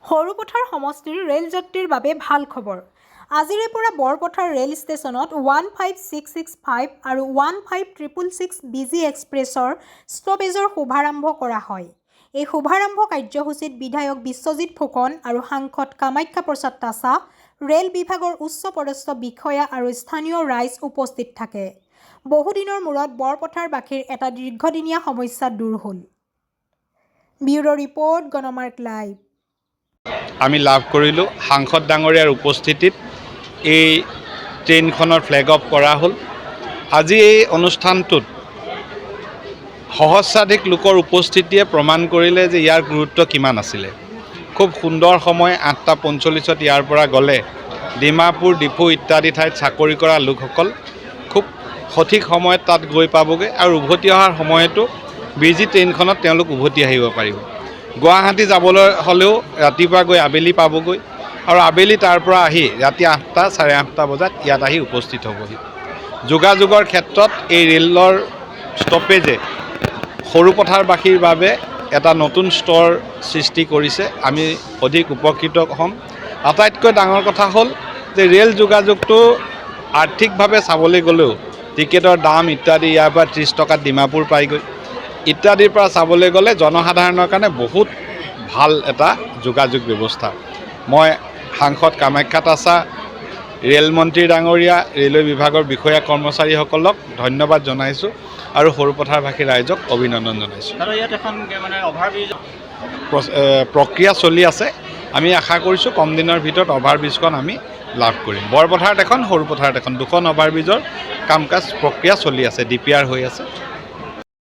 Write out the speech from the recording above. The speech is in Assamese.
সৰুপথাৰ সমষ্টিৰ ৰেল যাত্ৰীৰ বাবে ভাল খবৰ। আজিৰে পৰা বৰপথাৰ ৰেল ষ্টেচনত 15665 আৰু 15666 বিজি এক্সপ্ৰেছৰ ষ্টপেজৰ শুভাৰম্ভ কৰা হয়। এই শুভাৰম্ভ কাৰ্যসূচীত বিধায়ক বিশ্বজিৎ ফুকন আৰু সাংসদ কামাখ্যা প্ৰসাদ তাছা, ৰেল বিভাগৰ উচ্চপদস্থ বিষয়া আৰু স্থানীয় ৰাইজ উপস্থিত থাকে। বহুদিনৰ মূৰত বৰপথাৰবাসীৰ এটা দীৰ্ঘদিনীয়া সমস্যা দূৰ হ'ল। ব্যুৰো ৰিপৰ্ট, গণমাৰ্ক লাইভ। আমি লাভ কৰিলোঁ সাংসদ ডাঙৰীয়াৰ উপস্থিতিত এই ট্ৰেইনখনৰ ফ্লেগ অফ কৰা হ'ল। আজি এই অনুষ্ঠানটোত সহস্ৰাধিক লোকৰ উপস্থিতিয়ে প্ৰমাণ কৰিলে যে ইয়াৰ গুৰুত্ব কিমান আছিলে। খুব সুন্দৰ সময় 8:45 ইয়াৰ পৰা গ'লে ডিমাপুৰ, ডিফু ইত্যাদি ঠাইত চাকৰি কৰা লোকসকল খুব সঠিক সময়ত তাত গৈ পাবগৈ আৰু উভতি অহাৰ সময়তো বিজি ট্ৰেইনখনত তেওঁলোক উভতি আহিব পাৰিব। গুৱাহাটী যাবলৈ হ'লেও ৰাতিপুৱা গৈ আবেলি পাবগৈ আৰু আবেলি তাৰ পৰা আহি ৰাতি 8টা, 8:30 বজাত ইয়াত আহি উপস্থিত হ'বহি। যোগাযোগৰ ক্ষেত্ৰত এই ৰেলৰ ষ্টপেজে সৰুপথাৰবাসীৰ বাবে এটা নতুন স্তৰ সৃষ্টি কৰিছে। আমি অধিক উপকৃত হ'ম। আটাইতকৈ ডাঙৰ কথা হ'ল যে ৰেল যোগাযোগটো আৰ্থিকভাৱে চাবলৈ গ'লেও টিকেটৰ দাম ইত্যাদি ইয়াৰ পৰা 30 টকাত ডিমাপুৰ পাইগৈ ইত্যাদিৰ পৰা চাবলৈ গ'লে জনসাধাৰণৰ কাৰণে বহুত ভাল এটা যোগাযোগ ব্যৱস্থা। মই সাংসদ কামাখ্যা তাছা, ৰেলমন্ত্ৰী ডাঙৰীয়া, ৰেলৱে বিভাগৰ বিষয়া কৰ্মচাৰীসকলক ধন্যবাদ জনাইছোঁ আৰু সৰুপথাৰবাসী ৰাইজক অভিনন্দন জনাইছোঁ। প্ৰক্ৰিয়া চলি আছে। আমি আশা কৰিছোঁ কম দিনৰ ভিতৰত অভাৰব্ৰিজখন আমি লাভ কৰিম। বৰপথাৰত এখন, সৰুপথাৰত এখন, দুখন অভাৰব্ৰিজৰ কাম কাজ প্ৰক্ৰিয়া চলি আছে, DPR হৈ আছে।